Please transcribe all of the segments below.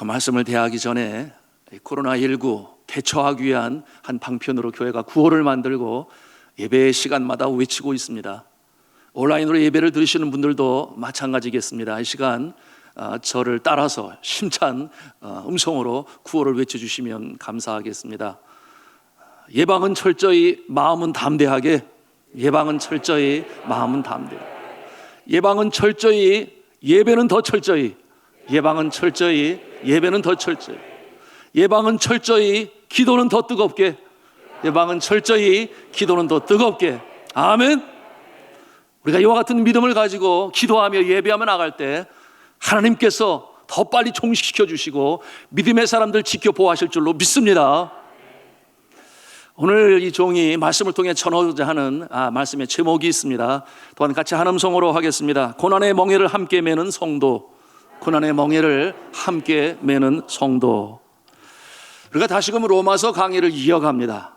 그 말씀을 대하기 전에 코로나19 대처하기 위한 한 방편으로 교회가 구호를 만들고 예배 시간마다 외치고 있습니다. 온라인으로 예배를 들으시는 분들도 마찬가지겠습니다. 이 시간 저를 따라서 힘찬 음성으로 구호를 외쳐주시면 감사하겠습니다. 예방은 철저히, 마음은 담대하게. 예방은 철저히, 마음은 담대하게. 예방은 철저히, 예배는 더 철저히. 예방은 철저히, 예배는 더 철저히. 예방은 철저히, 기도는 더 뜨겁게. 예방은 철저히, 기도는 더 뜨겁게. 아멘. 우리가 이와 같은 믿음을 가지고 기도하며 예배하며 나갈 때 하나님께서 더 빨리 종식시켜 주시고 믿음의 사람들 지켜 보호하실 줄로 믿습니다. 오늘 이 종이 말씀을 통해 전하고자 하는 말씀의 제목이 있습니다. 또한 같이 한 음성으로 하겠습니다. 고난의 멍에를 함께 매는 성도. 고난의 멍에를 함께 매는 성도. 우리가 다시금 로마서 강의를 이어갑니다.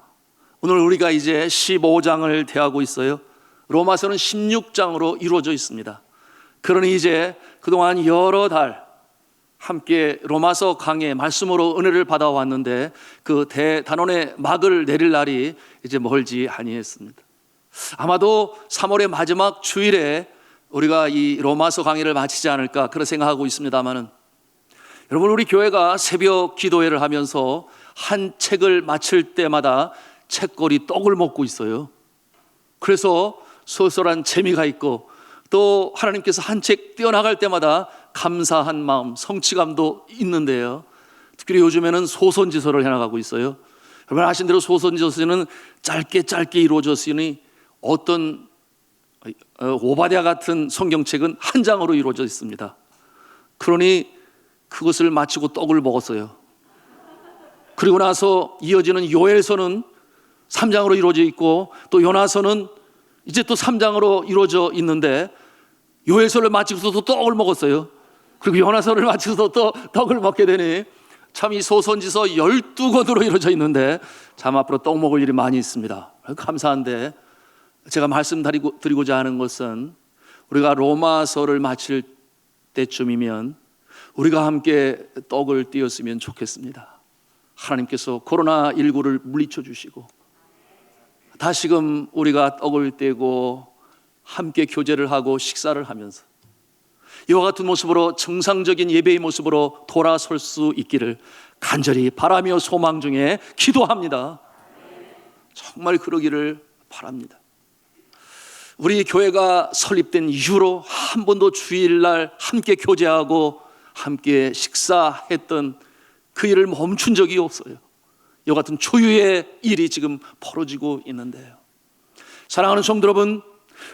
오늘 우리가 이제 15장을 대하고 있어요. 로마서는 16장으로 이루어져 있습니다. 그러니 이제 그동안 여러 달 함께 로마서 강의 말씀으로 은혜를 받아왔는데 그 대단원의 막을 내릴 날이 이제 멀지 아니했습니다. 아마도 3월의 마지막 주일에 우리가 이 로마서 강의를 마치지 않을까 그런 생각하고 있습니다만은, 여러분, 우리 교회가 새벽 기도회를 하면서 한 책을 마칠 때마다 책거리 떡을 먹고 있어요. 그래서 소설한 재미가 있고 또 하나님께서 한 책 띄어나갈 때마다 감사한 마음, 성취감도 있는데요. 특히 요즘에는 소선지서를 해나가고 있어요. 여러분 아신 대로 소선지서는 짧게 이루어졌으니 어떤 오바댜 같은 성경책은 한 장으로 이루어져 있습니다. 그러니 그것을 마치고 떡을 먹었어요. 그리고 나서 이어지는 요엘서는 3장으로 이루어져 있고 또 요나서는 이제 또 3장으로 이루어져 있는데 요엘서를 마치고서 또 떡을 먹었어요. 그리고 요나서를 마치고서 또 떡을 먹게 되니 참 이 소선지서 12권으로 이루어져 있는데 참 앞으로 떡 먹을 일이 많이 있습니다. 감사한데 제가 말씀드리고자 하는 것은 우리가 로마서를 마칠 때쯤이면 우리가 함께 떡을 띄었으면 좋겠습니다. 하나님께서 코로나19를 물리쳐 주시고 다시금 우리가 떡을 떼고 함께 교제를 하고 식사를 하면서 이와 같은 모습으로 정상적인 예배의 모습으로 돌아설 수 있기를 간절히 바라며 소망 중에 기도합니다. 정말 그러기를 바랍니다. 우리 교회가 설립된 이후로 한 번도 주일날 함께 교제하고 함께 식사했던 그 일을 멈춘 적이 없어요. 이와 같은 초유의 일이 지금 벌어지고 있는데요. 사랑하는 성도 여러분,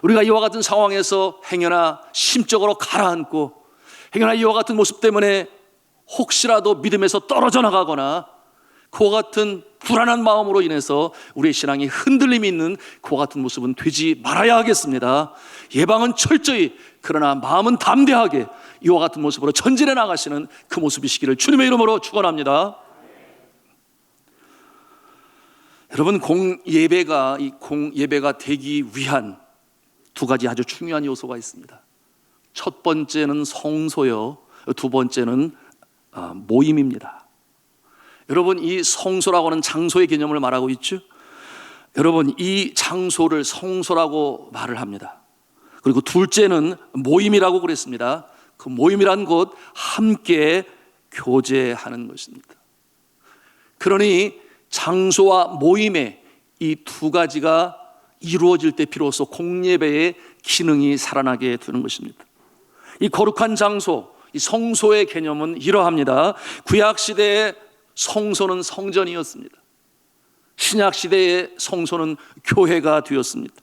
우리가 이와 같은 상황에서 행여나 심적으로 가라앉고 행여나 이와 같은 모습 때문에 혹시라도 믿음에서 떨어져 나가거나 그와 같은 불안한 마음으로 인해서 우리의 신앙이 흔들림이 있는 그와 같은 모습은 되지 말아야 하겠습니다. 예방은 철저히, 그러나 마음은 담대하게 이와 같은 모습으로 전진해 나가시는 그 모습이시기를 주님의 이름으로 축원합니다. 여러분, 공예배가 되기 위한 두 가지 아주 중요한 요소가 있습니다. 첫 번째는 성소요, 두 번째는 모임입니다. 여러분, 이 성소라고 하는 장소의 개념을 말하고 있죠. 여러분, 이 장소를 성소라고 말을 합니다. 그리고 둘째는 모임이라고 그랬습니다. 그 모임이란 곳, 함께 교제하는 것입니다. 그러니 장소와 모임의 이 두 가지가 이루어질 때 비로소 공예배의 기능이 살아나게 되는 것입니다. 이 거룩한 장소, 이 성소의 개념은 이러합니다. 구약시대의 성소는 성전이었습니다. 신약시대의 성소는 교회가 되었습니다.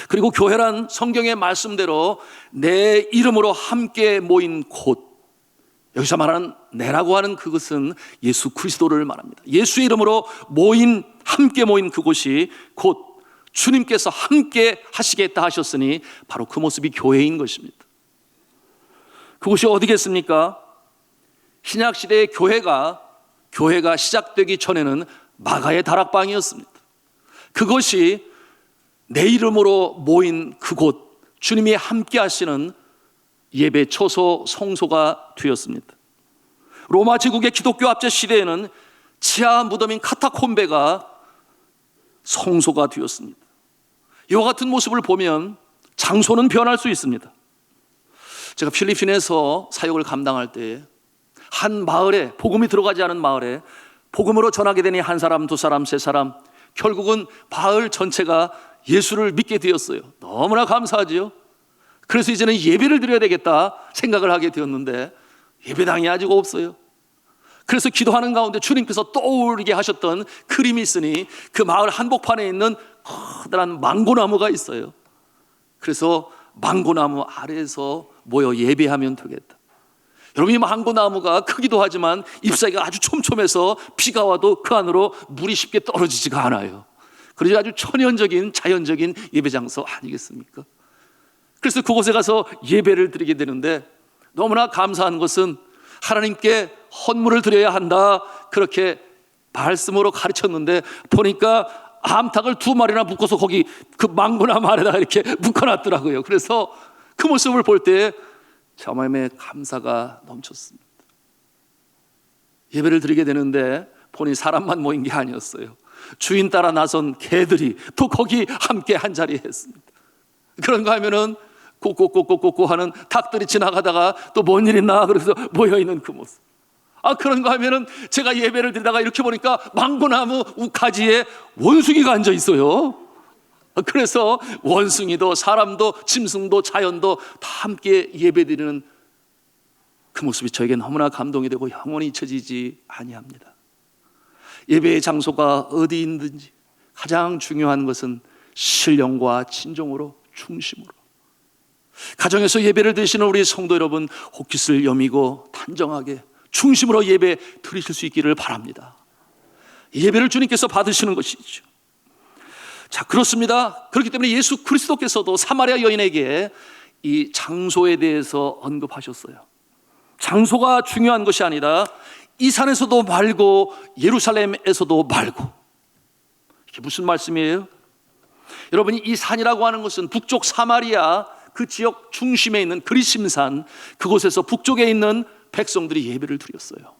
그리고 교회란 성경의 말씀대로 내 이름으로 함께 모인 곳, 여기서 말하는 내라고 하는 그것은 예수 그리스도를 말합니다. 예수의 이름으로 함께 모인 그곳이 곧 주님께서 함께 하시겠다 하셨으니 바로 그 모습이 교회인 것입니다. 그곳이 어디겠습니까? 신약시대의 교회가 시작되기 전에는 마가의 다락방이었습니다. 그것이 내 이름으로 모인 그곳, 주님이 함께 하시는 예배 처소 성소가 되었습니다. 로마 제국의 기독교 압제 시대에는 지하 무덤인 카타콤베가 성소가 되었습니다. 이와 같은 모습을 보면 장소는 변할 수 있습니다. 제가 필리핀에서 사역을 감당할 때 한 마을에, 복음이 들어가지 않은 마을에 복음으로 전하게 되니 한 사람, 두 사람, 세 사람, 결국은 마을 전체가 예수를 믿게 되었어요. 너무나 감사하지요. 그래서 이제는 예배를 드려야 되겠다 생각을 하게 되었는데 예배당이 아직 없어요. 그래서 기도하는 가운데 주님께서 떠오르게 하셨던 그림이 있으니 그 마을 한복판에 있는 커다란 망고나무가 있어요. 그래서 망고나무 아래에서 모여 예배하면 되겠다. 여러분, 이 망고나무가 크기도 하지만 잎사귀가 아주 촘촘해서 비가 와도 그 안으로 물이 쉽게 떨어지지가 않아요. 그래서 아주 천연적인 자연적인 예배 장소 아니겠습니까? 그래서 그곳에 가서 예배를 드리게 되는데 너무나 감사한 것은 하나님께 헌물을 드려야 한다 그렇게 말씀으로 가르쳤는데 보니까 암탉을 2마리나 묶어서 거기 그 망고나무 아래다가 이렇게 묶어놨더라고요. 그래서 그 모습을 볼 때 제 마음에 감사가 넘쳤습니다. 예배를 드리게 되는데 보니 사람만 모인 게 아니었어요. 주인 따라 나선 개들이 또 거기 함께 한 자리에 했습니다. 그런가 하면은 꼬꼬꼬꼬꼬 하는 닭들이 지나가다가 또 뭔 일 있나 그래서 모여있는 그 모습. 그런가 하면은 제가 예배를 드리다가 이렇게 보니까 망고나무 우카지에 원숭이가 앉아 있어요. 그래서 원숭이도 사람도 짐승도 자연도 다 함께 예배드리는 그 모습이 저에게 너무나 감동이 되고 영원히 잊혀지지 아니합니다. 예배의 장소가 어디 있든지 가장 중요한 것은 신령과 진정으로 중심으로, 가정에서 예배를 드리시는 우리 성도 여러분, 혹깃을 여미고 단정하게 중심으로 예배 드리실 수 있기를 바랍니다. 예배를 주님께서 받으시는 것이죠. 자, 그렇습니다. 그렇기 때문에 예수 그리스도께서도 사마리아 여인에게 이 장소에 대해서 언급하셨어요. 장소가 중요한 것이 아니라 이 산에서도 말고 예루살렘에서도 말고. 이게 무슨 말씀이에요? 여러분이 이 산이라고 하는 것은 북쪽 사마리아 그 지역 중심에 있는 그리심산, 그곳에서 북쪽에 있는 백성들이 예배를 드렸어요.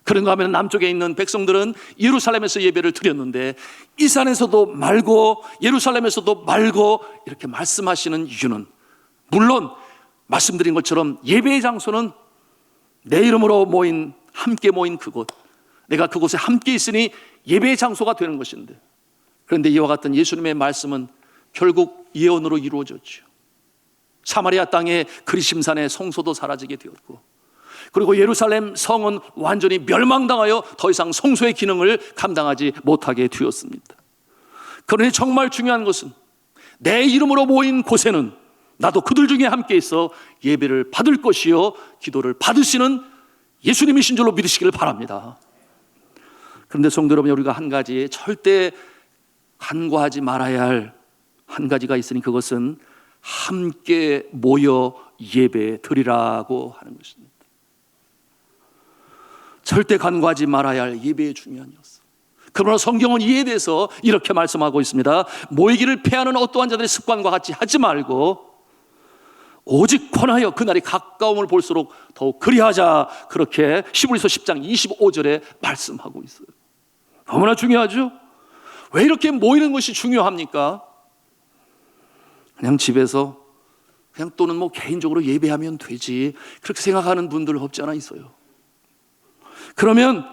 그런가 하면 남쪽에 있는 백성들은 예루살렘에서 예배를 드렸는데 이 산에서도 말고 예루살렘에서도 말고 이렇게 말씀하시는 이유는, 물론 말씀드린 것처럼 예배의 장소는 내 이름으로 함께 모인 그곳, 내가 그곳에 함께 있으니 예배의 장소가 되는 것인데, 그런데 이와 같은 예수님의 말씀은 결국 예언으로 이루어졌죠. 사마리아 땅의 그리심산의 성소도 사라지게 되었고, 그리고 예루살렘 성은 완전히 멸망당하여 더 이상 성소의 기능을 감당하지 못하게 되었습니다. 그러니 정말 중요한 것은 내 이름으로 모인 곳에는 나도 그들 중에 함께 있어 예배를 받을 것이요 기도를 받으시는 예수님이신 줄로 믿으시기를 바랍니다. 그런데 성도 여러분, 우리가 한 가지 절대 간과하지 말아야 할 한 가지가 있으니 그것은 함께 모여 예배 드리라고 하는 것입니다. 절대 간과하지 말아야 할 예배의 중요한 요소. 그러나 성경은 이에 대해서 이렇게 말씀하고 있습니다. 모이기를 패하는 어떠한 자들의 습관과 같이 하지 말고 오직 권하여 그날이 가까움을 볼수록 더욱 그리하자, 그렇게 히브리서 10장 25절에 말씀하고 있어요. 너무나 중요하죠? 왜 이렇게 모이는 것이 중요합니까? 그냥 집에서 그냥 또는 개인적으로 예배하면 되지 그렇게 생각하는 분들 없지 않아 있어요. 그러면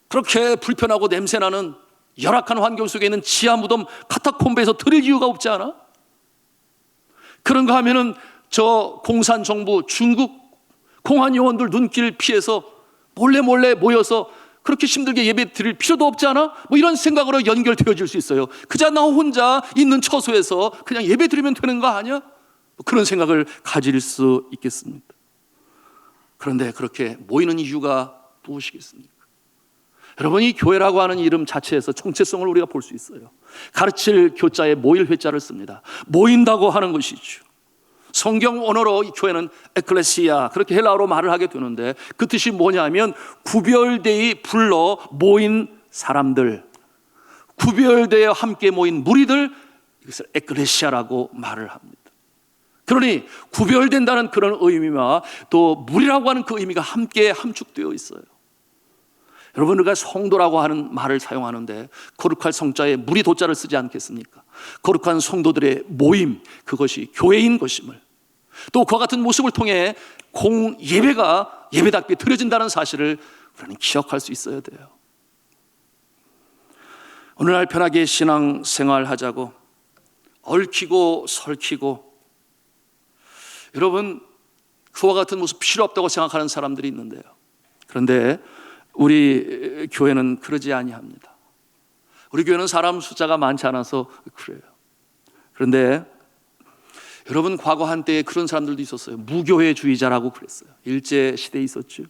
그렇게 불편하고 냄새나는 열악한 환경 속에 있는 지하 무덤 카타콤베에서 드릴 이유가 없지 않아? 그런가 하면은 저 공산정부 중국 공안 요원들 눈길 피해서 몰래 모여서 그렇게 힘들게 예배 드릴 필요도 없지 않아? 이런 생각으로 연결되어질 수 있어요. 그저 나 혼자 있는 처소에서 그냥 예배 드리면 되는 거 아니야? 그런 생각을 가질 수 있겠습니다. 그런데 그렇게 모이는 이유가 무엇이겠습니까? 여러분, 이 교회라고 하는 이름 자체에서 정체성을 우리가 볼 수 있어요. 가르칠 교자에 모일 회자를 씁니다. 모인다고 하는 것이죠. 성경 언어로 이 교회는 에클레시아, 그렇게 헬라어로 말을 하게 되는데 그 뜻이 뭐냐면 구별되이 불러 모인 사람들, 구별되어 함께 모인 무리들, 이것을 에클레시아라고 말을 합니다. 그러니 구별된다는 그런 의미와 또 무리라고 하는 그 의미가 함께 함축되어 있어요. 여러분, 우리가 성도라고 하는 말을 사용하는데 거룩할 성자에 무리 도자를 쓰지 않겠습니까? 거룩한 성도들의 모임, 그것이 교회인 것임을, 또 그와 같은 모습을 통해 공예배가 예배답게 드려진다는 사실을 우리는 기억할 수 있어야 돼요. 오늘날 편하게 신앙생활 하자고 얽히고 설키고, 여러분, 그와 같은 모습 필요 없다고 생각하는 사람들이 있는데요, 그런데 우리 교회는 그러지 아니합니다. 우리 교회는 사람 숫자가 많지 않아서 그래요. 그런데 여러분, 과거 한때에 그런 사람들도 있었어요. 무교회주의자라고 그랬어요. 일제 시대에 있었죠.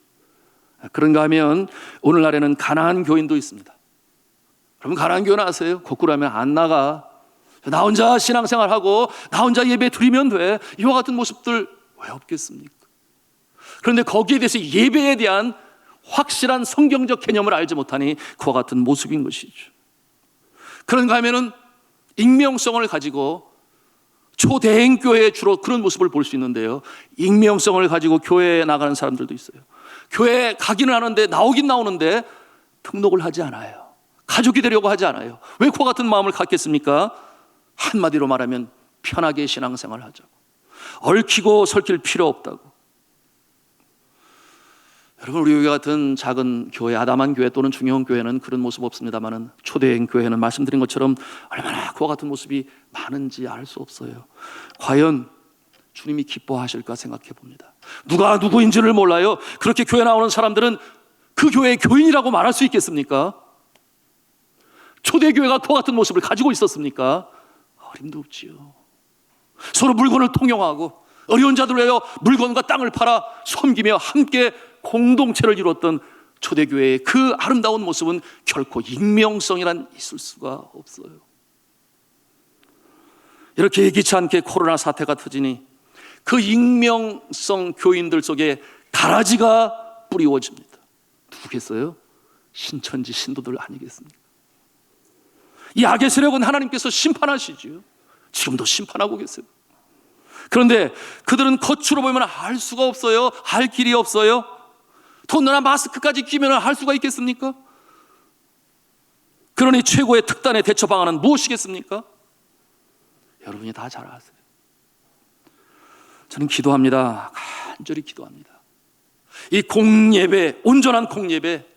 그런가 하면 오늘날에는 가난한 교인도 있습니다. 여러분, 가난한 교인 아세요? 거꾸로 하면 안 나가. 나 혼자 신앙생활하고 나 혼자 예배 드리면 돼. 이와 같은 모습들 왜 없겠습니까? 그런데 거기에 대해서 예배에 대한 확실한 성경적 개념을 알지 못하니 그와 같은 모습인 것이죠. 그런가 하면은 익명성을 가지고 초대행교회에 주로 그런 모습을 볼 수 있는데요, 익명성을 가지고 교회에 나가는 사람들도 있어요. 교회에 가기는 하는데 나오긴 나오는데 등록을 하지 않아요. 가족이 되려고 하지 않아요. 왜 그와 같은 마음을 갖겠습니까? 한마디로 말하면 편하게 신앙생활을 하자고, 얽히고 설킬 필요 없다고. 여러분, 우리 교회 같은 작은 교회, 아담한 교회 또는 중형 교회는 그런 모습 없습니다만은 초대형 교회는 말씀드린 것처럼 얼마나 그와 같은 모습이 많은지 알 수 없어요. 과연 주님이 기뻐하실까 생각해 봅니다. 누가 누구인지를 몰라요. 그렇게 교회 나오는 사람들은 그 교회의 교인이라고 말할 수 있겠습니까? 초대교회가 그와 같은 모습을 가지고 있었습니까? 어림도 없지요. 서로 물건을 통용하고 어려운 자들 위하여 물건과 땅을 팔아 섬기며 함께 공동체를 이루었던 초대교회의 그 아름다운 모습은 결코 익명성이란 있을 수가 없어요. 이렇게 예기치 않게 코로나 사태가 터지니 그 익명성 교인들 속에 가라지가 뿌리워집니다. 누구겠어요? 신천지 신도들 아니겠습니까? 이 악의 세력은 하나님께서 심판하시지요. 지금도 심판하고 계세요. 그런데 그들은 겉으로 보면 알 수가 없어요. 할 길이 없어요. 더군다나 마스크까지 끼면 할 수가 있겠습니까? 그러니 최고의 특단의 대처 방안은 무엇이겠습니까? 여러분이 다 잘 아세요. 저는 기도합니다. 간절히 기도합니다. 이 공예배, 온전한 공예배,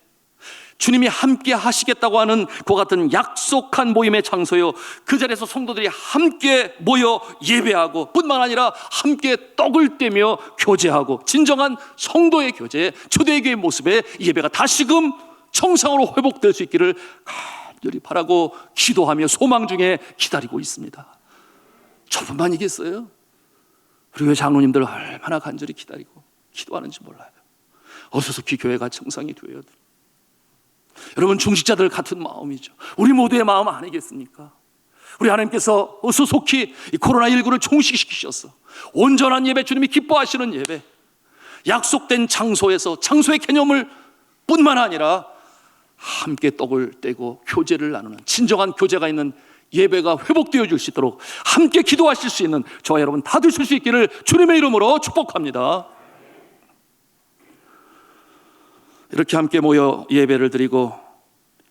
주님이 함께 하시겠다고 하는 그와 같은 약속한 모임의 장소요, 그 자리에서 성도들이 함께 모여 예배하고 뿐만 아니라 함께 떡을 떼며 교제하고, 진정한 성도의 교제, 초대교회의 모습의 예배가 다시금 정상으로 회복될 수 있기를 간절히 바라고 기도하며 소망 중에 기다리고 있습니다. 저뿐만이겠어요? 우리 교회 장로님들 얼마나 간절히 기다리고 기도하는지 몰라요. 어서속히 교회가 정상이 되어야 돼요. 여러분, 중직자들 같은 마음이죠. 우리 모두의 마음 아니겠습니까? 우리 하나님께서 어서 속히 이 코로나19를 종식시키셔서 온전한 예배, 주님이 기뻐하시는 예배, 약속된 장소에서 장소의 개념을 뿐만 아니라 함께 떡을 떼고 교제를 나누는 진정한 교제가 있는 예배가 회복되어 줄 수 있도록 함께 기도하실 수 있는 저와 여러분 다 되실 수 있기를 주님의 이름으로 축복합니다. 이렇게 함께 모여 예배를 드리고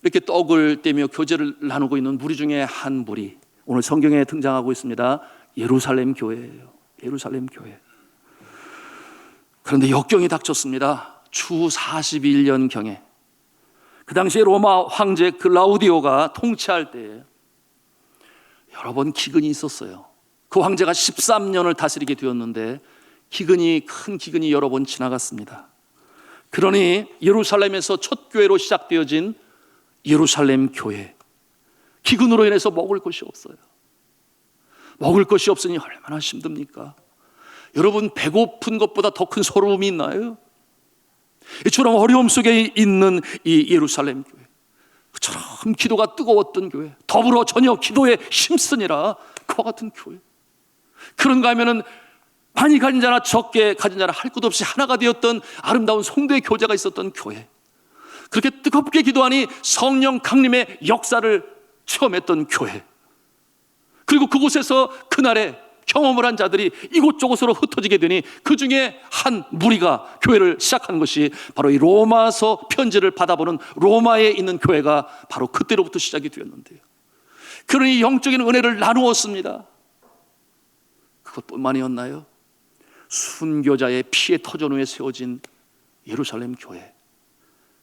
이렇게 떡을 떼며 교제를 나누고 있는 무리 중에 한 무리, 오늘 성경에 등장하고 있습니다. 예루살렘 교회예요. 예루살렘 교회. 그런데 역경이 닥쳤습니다. 주 41년경에 그 당시에 로마 황제 글라우디오가 통치할 때에 여러 번 기근이 있었어요. 그 황제가 13년을 다스리게 되었는데 큰 기근이 여러 번 지나갔습니다. 그러니 예루살렘에서 첫 교회로 시작되어진 예루살렘 교회, 기근으로 인해서 먹을 것이 없어요. 먹을 것이 없으니 얼마나 힘듭니까? 여러분, 배고픈 것보다 더 큰 서러움이 있나요? 이처럼 어려움 속에 있는 이 예루살렘 교회, 그처럼 기도가 뜨거웠던 교회, 더불어 전혀 기도에 힘쓰니라 그와 같은 교회, 그런가 하면은 많이 가진 자나 적게 가진 자나 할 것 없이 하나가 되었던 아름다운 성도의 교제가 있었던 교회, 그렇게 뜨겁게 기도하니 성령 강림의 역사를 체험했던 교회, 그리고 그곳에서 그날에 경험을 한 자들이 이곳저곳으로 흩어지게 되니 그 중에 한 무리가 교회를 시작한 것이 바로 이 로마서 편지를 받아보는 로마에 있는 교회가 바로 그때로부터 시작이 되었는데요. 그러니 영적인 은혜를 나누었습니다. 그것뿐만이었나요? 순교자의 피의 터전 위에 세워진 예루살렘 교회,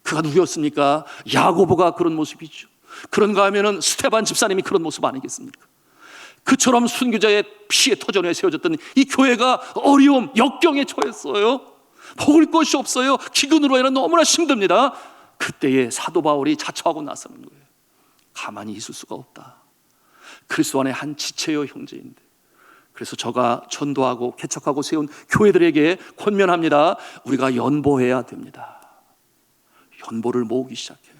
그가 누구였습니까? 야고보가 그런 모습이죠. 그런가 하면은 스테반 집사님이 그런 모습 아니겠습니까? 그처럼 순교자의 피의 터전 위에 세워졌던 이 교회가 어려움, 역경에 처했어요. 먹을 것이 없어요. 기근으로 인해 너무나 힘듭니다. 그때에 사도 바울이 자처하고 나서는 거예요. 가만히 있을 수가 없다. 그리스도 안에 한 지체요 형제인데, 그래서 저가 전도하고 개척하고 세운 교회들에게 권면합니다. 우리가 연보해야 됩니다. 연보를 모으기 시작해요.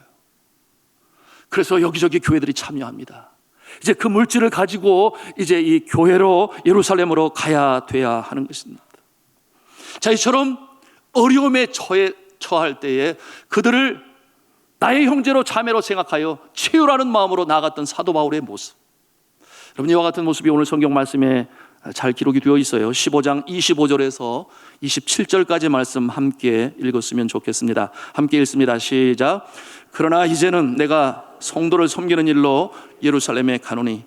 그래서 여기저기 교회들이 참여합니다. 이제 그 물질을 가지고 이제 이 교회로 예루살렘으로 가야 돼야 하는 것입니다. 자, 이처럼 어려움에 처할 때에 그들을 나의 형제로 자매로 생각하여 채우라는 마음으로 나아갔던 사도 바울의 모습, 여러분, 이와 같은 모습이 오늘 성경 말씀에 잘 기록이 되어 있어요. 15장 25절에서 27절까지 말씀 함께 읽었으면 좋겠습니다. 함께 읽습니다. 시작. 그러나 이제는 내가 성도를 섬기는 일로 예루살렘에 가노니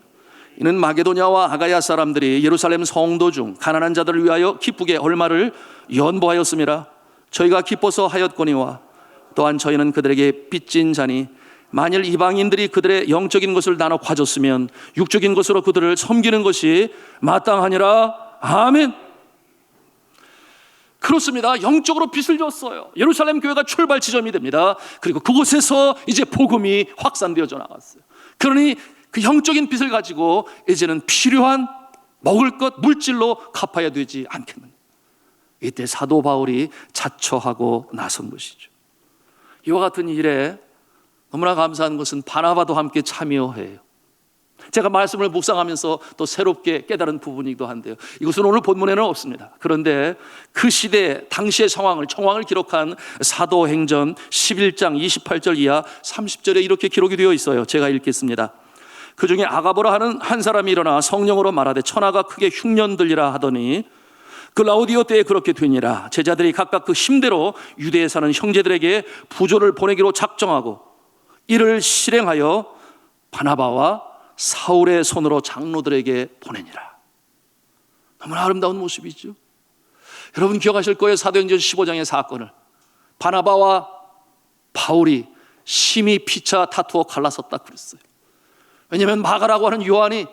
이는 마게도냐와 아가야 사람들이 예루살렘 성도 중 가난한 자들을 위하여 기쁘게 얼마를 연보하였음이라. 저희가 기뻐서 하였거니와 또한 저희는 그들에게 빚진 자니 만일 이방인들이 그들의 영적인 것을 나눠 가졌으면 육적인 것으로 그들을 섬기는 것이 마땅하니라. 아멘. 그렇습니다. 영적으로 빚을 졌어요. 예루살렘 교회가 출발 지점이 됩니다. 그리고 그곳에서 이제 복음이 확산되어져 나갔어요. 그러니 그 영적인 빚을 가지고 이제는 필요한 먹을 것, 물질로 갚아야 되지 않겠는가. 이때 사도 바울이 자처하고 나선 것이죠. 이와 같은 일에 너무나 감사한 것은 바나바도 함께 참여해요. 제가 말씀을 묵상하면서 또 새롭게 깨달은 부분이기도 한데요, 이것은 오늘 본문에는 없습니다. 그런데 그 시대 당시의 정황을 기록한 사도행전 11장 28절 이하 30절에 이렇게 기록이 되어 있어요. 제가 읽겠습니다. 그 중에 아가보라 하는 한 사람이 일어나 성령으로 말하되 천하가 크게 흉년 들리라 하더니 그 라우디오 때에 그렇게 되니라. 제자들이 각각 그 힘대로 유대에 사는 형제들에게 부조를 보내기로 작정하고 이를 실행하여 바나바와 사울의 손으로 장로들에게 보내니라. 너무나 아름다운 모습이죠. 여러분 기억하실 거예요. 사도행전 15장의 사건을. 바나바와 바울이 심히 피차 다투어 갈라섰다 그랬어요. 왜냐하면 마가라고 하는 요한이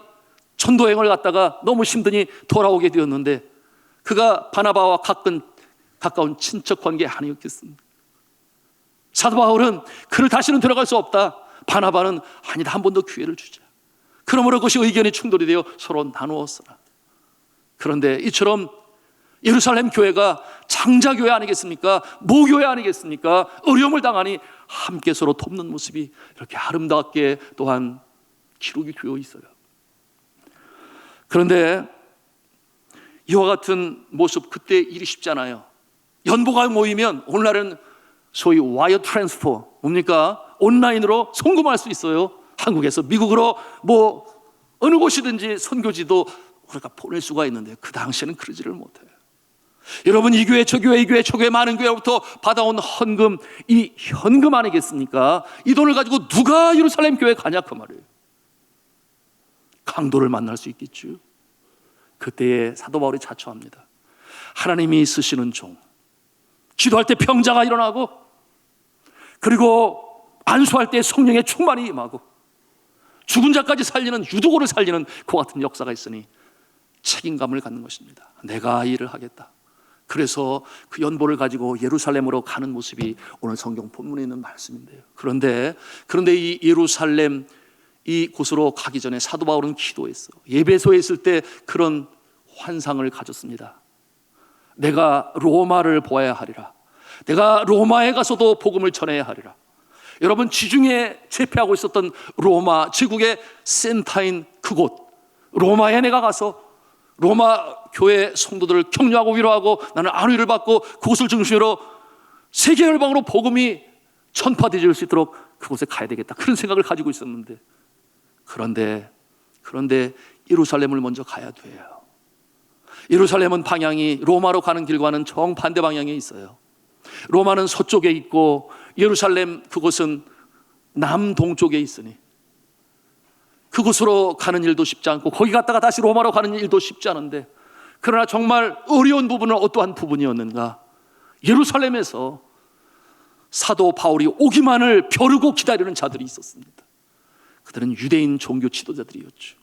전도행을 갔다가 너무 힘드니 돌아오게 되었는데 그가 바나바와 가까운 친척 관계 아니었겠습니까? 사도 바울은 그를 다시는 들어갈 수 없다. 바나바는 아니다, 한 번 더 기회를 주자. 그러므로 그것이 의견이 충돌이 되어 서로 나누었으나. 그런데 이처럼 예루살렘 교회가 장자교회 아니겠습니까? 모교회 아니겠습니까? 어려움을 당하니 함께 서로 돕는 모습이 이렇게 아름답게 또한 기록이 되어 있어요. 그런데 이와 같은 모습, 그때 일이 쉽지 않아요. 연보가 모이면 오늘날은 소위 와이어 트랜스퍼, 뭡니까? 온라인으로 송금할 수 있어요. 한국에서 미국으로 뭐 어느 곳이든지 선교지도 우리가 보낼 수가 있는데 그 당시에는 그러지를 못해요. 여러분, 이 교회 저 교회 이 교회 저 교회 많은 교회로부터 받아온 헌금, 이 현금 아니겠습니까? 이 돈을 가지고 누가 예루살렘 교회 가냐 그 말이에요. 강도를 만날 수 있겠죠. 그때에 사도 바울이 자처합니다. 하나님이 쓰시는 종, 기도할 때 병자가 일어나고, 그리고 안수할 때 성령의 충만이 임하고, 죽은 자까지 살리는, 유두고를 살리는 그 같은 역사가 있으니 책임감을 갖는 것입니다. 내가 이 일을 하겠다. 그래서 그 연보를 가지고 예루살렘으로 가는 모습이 오늘 성경 본문에 있는 말씀인데요. 그런데 이 예루살렘 이 곳으로 가기 전에 사도 바울은 기도했어. 예배소에 있을 때 그런 환상을 가졌습니다. 내가 로마를 보아야 하리라. 내가 로마에 가서도 복음을 전해야 하리라. 여러분, 지중해 제패하고 있었던 로마 제국의 센터인 그곳 로마에 내가 가서 로마 교회 성도들을 격려하고 위로하고 나는 안위를 받고 그곳을 중심으로 세계 열방으로 복음이 전파되질 수 있도록 그곳에 가야 되겠다, 그런 생각을 가지고 있었는데, 그런데 예루살렘을 먼저 가야 돼요. 예루살렘은 방향이 로마로 가는 길과는 정반대 방향에 있어요. 로마는 서쪽에 있고 예루살렘 그곳은 남동쪽에 있으니 그곳으로 가는 일도 쉽지 않고 거기 갔다가 다시 로마로 가는 일도 쉽지 않은데, 그러나 정말 어려운 부분은 어떠한 부분이었는가? 예루살렘에서 사도 바울이 오기만을 벼르고 기다리는 자들이 있었습니다. 그들은 유대인 종교 지도자들이었죠.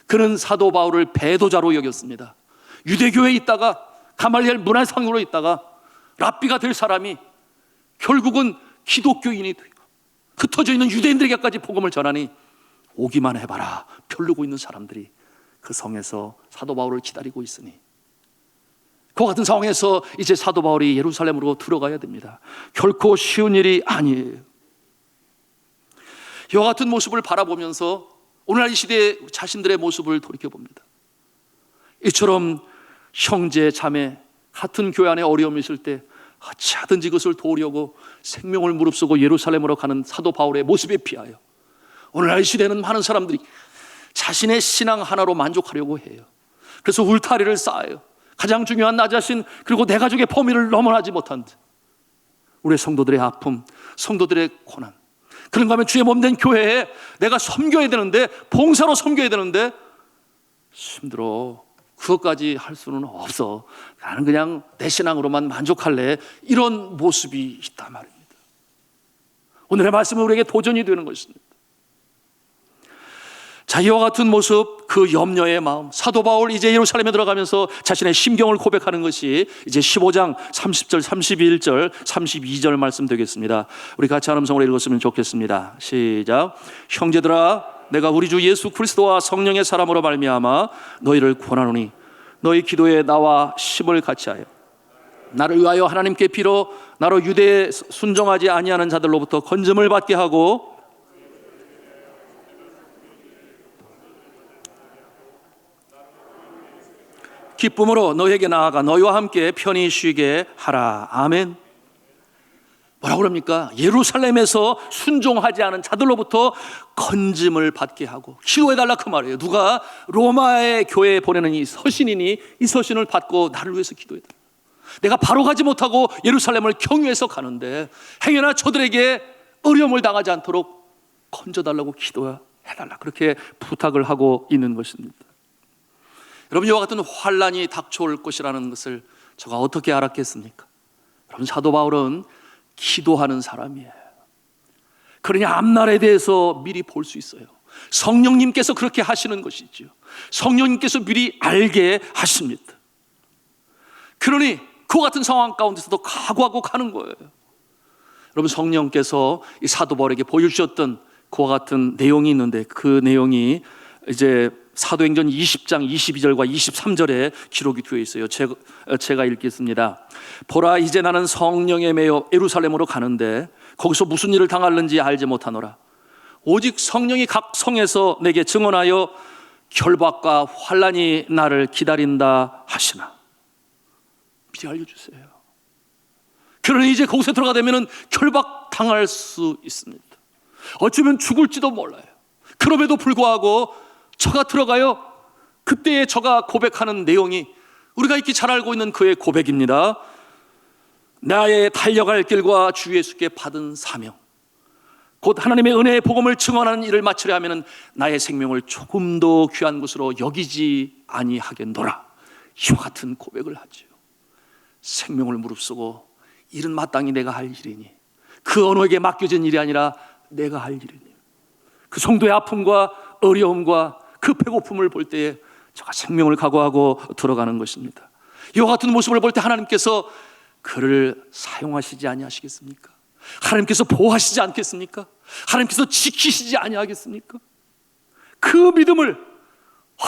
그는 사도 바울을 배도자로 여겼습니다. 유대교에 있다가 가말리엘 문화상으로 있다가 랍비가 될 사람이 결국은 기독교인이 되고 흩어져 있는 유대인들에게까지 복음을 전하니 오기만 해봐라 벼르고 있는 사람들이 그 성에서 사도 바울을 기다리고 있으니, 그 같은 상황에서 이제 사도 바울이 예루살렘으로 들어가야 됩니다. 결코 쉬운 일이 아니에요. 이와 같은 모습을 바라보면서 오늘날 이 시대의 자신들의 모습을 돌이켜봅니다. 이처럼 형제 자매 같은 교회 안에 어려움이 있을 때 어찌하든지 그것을 도우려고 생명을 무릅쓰고 예루살렘으로 가는 사도 바울의 모습에 비하여 오늘날 이 시대는 많은 사람들이 자신의 신앙 하나로 만족하려고 해요. 그래서 울타리를 쌓아요. 가장 중요한 나 자신, 그리고 내 가족의 범위를 넘어나지 못한 우리 성도들의 아픔, 성도들의 고난, 그런가 하면 주의 몸된 교회에 내가 섬겨야 되는데, 봉사로 섬겨야 되는데 힘들어, 그것까지 할 수는 없어, 나는 그냥 내 신앙으로만 만족할래, 이런 모습이 있단 말입니다. 오늘의 말씀은 우리에게 도전이 되는 것입니다. 자, 이와 같은 모습, 그 염려의 마음, 사도 바울 이제 예루살렘에 들어가면서 자신의 심경을 고백하는 것이 이제 15장 30절, 31절, 32절 말씀 되겠습니다. 우리 같이 한 음성으로 읽었으면 좋겠습니다. 시작. 형제들아, 내가 우리 주 예수 그리스도와 성령의 사람으로 말미암아 너희를 권하노니 너희 기도에 나와 심을 같이하여 나를 위하여 하나님께 비로 나로 유대에 순종하지 아니하는 자들로부터 건짐을 받게 하고 기쁨으로 너희에게 나아가 너희와 함께 편히 쉬게 하라. 아멘. 뭐라고 그럽니까? 예루살렘에서 순종하지 않은 자들로부터 건짐을 받게 하고 기도해달라, 그 말이에요. 누가? 로마의 교회에 보내는 이 서신이니 이 서신을 받고 나를 위해서 기도해달라. 내가 바로 가지 못하고 예루살렘을 경유해서 가는데 행여나 저들에게 어려움을 당하지 않도록 건져달라고 기도해달라, 그렇게 부탁을 하고 있는 것입니다. 여러분, 이와 같은 환란이 닥쳐올 것이라는 것을 제가 어떻게 알았겠습니까? 여러분, 사도 바울은 기도하는 사람이에요. 그러니 앞날에 대해서 미리 볼 수 있어요. 성령님께서 그렇게 하시는 것이죠. 성령님께서 미리 알게 하십니다. 그러니 그 같은 상황 가운데서도 각오하고 가는 거예요. 여러분, 성령께서 이 사도 바울에게 보여주셨던 그와 같은 내용이 있는데, 그 내용이 이제 사도행전 20장 22절과 23절에 기록이 되어 있어요. 제가 읽겠습니다. 보라, 이제 나는 성령에 매여 예루살렘으로 가는데 거기서 무슨 일을 당할는지 알지 못하노라. 오직 성령이 각 성에서 내게 증언하여 결박과 환란이 나를 기다린다 하시나. 미리 알려주세요. 그러니 이제 거기서 들어가 되면 결박 당할 수 있습니다. 어쩌면 죽을지도 몰라요. 그럼에도 불구하고 저가 들어가요. 그때에 저가 고백하는 내용이 우리가 익히 잘 알고 있는 그의 고백입니다. 나의 달려갈 길과 주 예수께 받은 사명, 곧 하나님의 은혜의 복음을 증언하는 일을 마치려 하면 나의 생명을 조금도 귀한 것으로 여기지 아니하겠노라. 이와 같은 고백을 하죠. 생명을 무릅쓰고 일은 마땅히 내가 할 일이니, 그 어느에게 맡겨진 일이 아니라 내가 할 일이니, 그 성도의 아픔과 어려움과 그 배고픔을 볼 때에 제가 생명을 각오하고 들어가는 것입니다. 이와 같은 모습을 볼 때 하나님께서 그를 사용하시지 아니하시겠습니까? 하나님께서 보호하시지 않겠습니까? 하나님께서 지키시지 아니하겠습니까? 그 믿음을,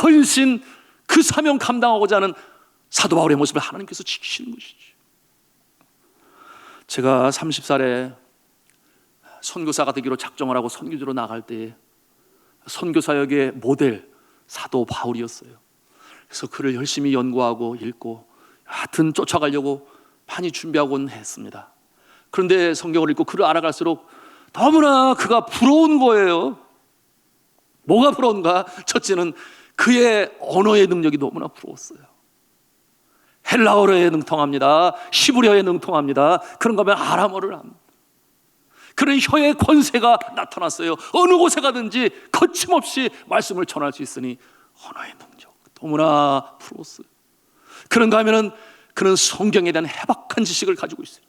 헌신, 그 사명 감당하고자 하는 사도 바울의 모습을 하나님께서 지키시는 것이죠. 제가 30살에 선교사가 되기로 작정을 하고 선교지로 나갈 때에 선교사역의 모델 사도 바울이었어요. 그래서 그를 열심히 연구하고 읽고 하여튼 쫓아가려고 많이 준비하곤 했습니다. 그런데 성경을 읽고 그를 알아갈수록 너무나 그가 부러운 거예요. 뭐가 부러운가? 첫째는 그의 언어의 능력이 너무나 부러웠어요. 헬라어에 능통합니다. 히브리어에 능통합니다. 그런가 하면 아람어를 합니다. 그런 혀의 권세가 나타났어요. 어느 곳에 가든지 거침없이 말씀을 전할 수 있으니 언어의 능력 너무나 부러웠어요. 그런가 하면은 그는 성경에 대한 해박한 지식을 가지고 있었지.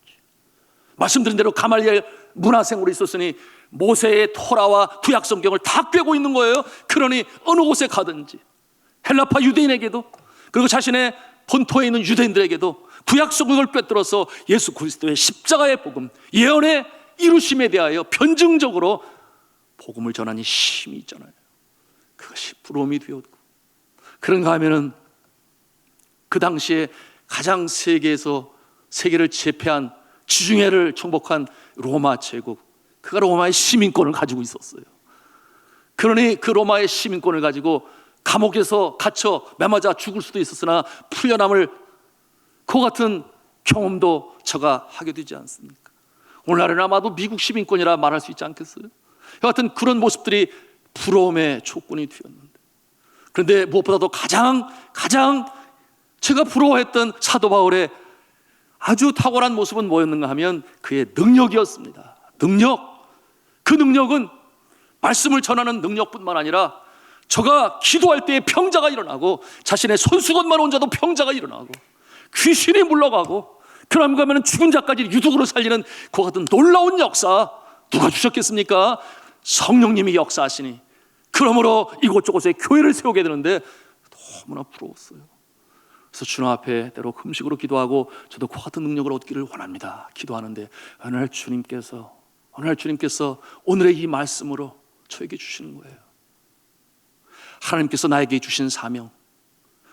말씀드린 대로 가말리엘 문화생으로 있었으니 모세의 토라와 구약 성경을 다 꿰고 있는 거예요. 그러니 어느 곳에 가든지 헬라파 유대인에게도 그리고 자신의 본토에 있는 유대인들에게도 구약 성경을 꿰뚫어서 예수 그리스도의 십자가의 복음, 예언의 이루심에 대하여 변증적으로 복음을 전하니 힘이 있잖아요. 그것이 부러움이 되었고, 그런가 하면은 그 당시에 가장 세계를 제패한 지중해를 정복한 로마 제국, 그가 로마의 시민권을 가지고 있었어요. 그러니 그 로마의 시민권을 가지고 감옥에서 갇혀 매맞아 죽을 수도 있었으나 풀려남을 그 같은 경험도 저가 하게 되지 않습니까? 오늘날은 아마도 미국 시민권이라 말할 수 있지 않겠어요? 여하튼 그런 모습들이 부러움의 조건이 되었는데, 그런데 무엇보다도 가장 제가 부러워했던 사도 바울의 아주 탁월한 모습은 뭐였는가 하면 그의 능력이었습니다. 그 능력은 말씀을 전하는 능력뿐만 아니라 저가 기도할 때에 평자가 일어나고 자신의 손수건만 온 자도 평자가 일어나고 귀신이 물러가고 그런가 하면 죽은 자까지 유독으로 살리는 그 같은 놀라운 역사 누가 주셨겠습니까? 성령님이 역사하시니, 그러므로 이곳저곳에 교회를 세우게 되는데 너무나 부러웠어요. 그래서 주님 앞에 때로 금식으로 기도하고 저도 그 같은 능력을 얻기를 원합니다. 기도하는데 오늘 주님께서 오늘의 이 말씀으로 저에게 주시는 거예요. 하나님께서 나에게 주신 사명,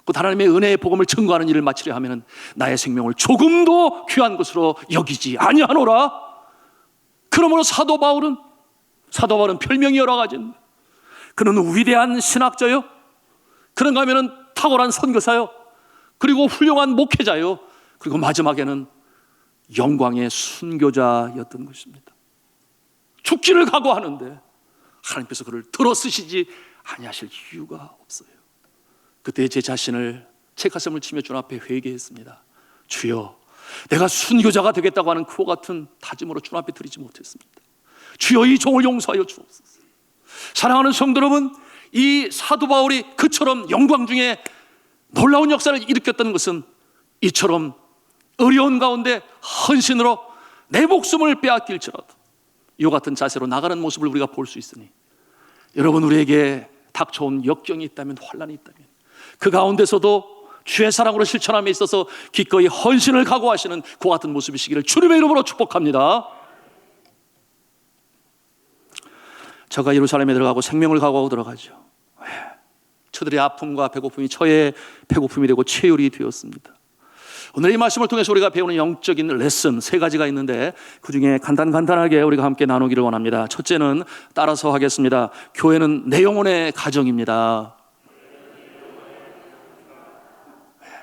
곧 하나님의 은혜의 복음을 증거하는 일을 마치려 하면 나의 생명을 조금도 귀한 것으로 여기지 아니하노라. 그러므로 사도 바울은 별명이 여러 가지인데, 그는 위대한 신학자요, 그런가 하면 탁월한 선교사요, 그리고 훌륭한 목회자요, 그리고 마지막에는 영광의 순교자였던 것입니다. 죽기를 각오하는데 하나님께서 그를 들어 쓰시지 아니하실 이유가 없어요. 그때 제 자신을 제 가슴을 치며 주님 앞에 회개했습니다. 주여, 내가 순교자가 되겠다고 하는 그와 같은 다짐으로 주님 앞에 드리지 못했습니다. 주여, 이 종을 용서하여 주옵소서. 사랑하는 성도 여러분, 이 사도 바울이 그처럼 영광 중에 놀라운 역사를 일으켰던 것은 이처럼 어려운 가운데 헌신으로 내 목숨을 빼앗길지라도 이와 같은 자세로 나가는 모습을 우리가 볼 수 있으니, 여러분, 우리에게 닥쳐온 역경이 있다면, 환난이 있다면 그 가운데서도 주의 사랑으로 실천함에 있어서 기꺼이 헌신을 각오하시는 그 같은 모습이시기를 주님의 이름으로 축복합니다. 저가 예루살렘에 들어가고 생명을 각오하고 들어가죠. 저들의 아픔과 배고픔이 저의 배고픔이 되고 체휼이 되었습니다. 오늘 이 말씀을 통해서 우리가 배우는 영적인 레슨 3가지가 있는데 그 중에 간단하게 우리가 함께 나누기를 원합니다. 첫째는 따라서 하겠습니다. 교회는 내 영혼의 가정입니다.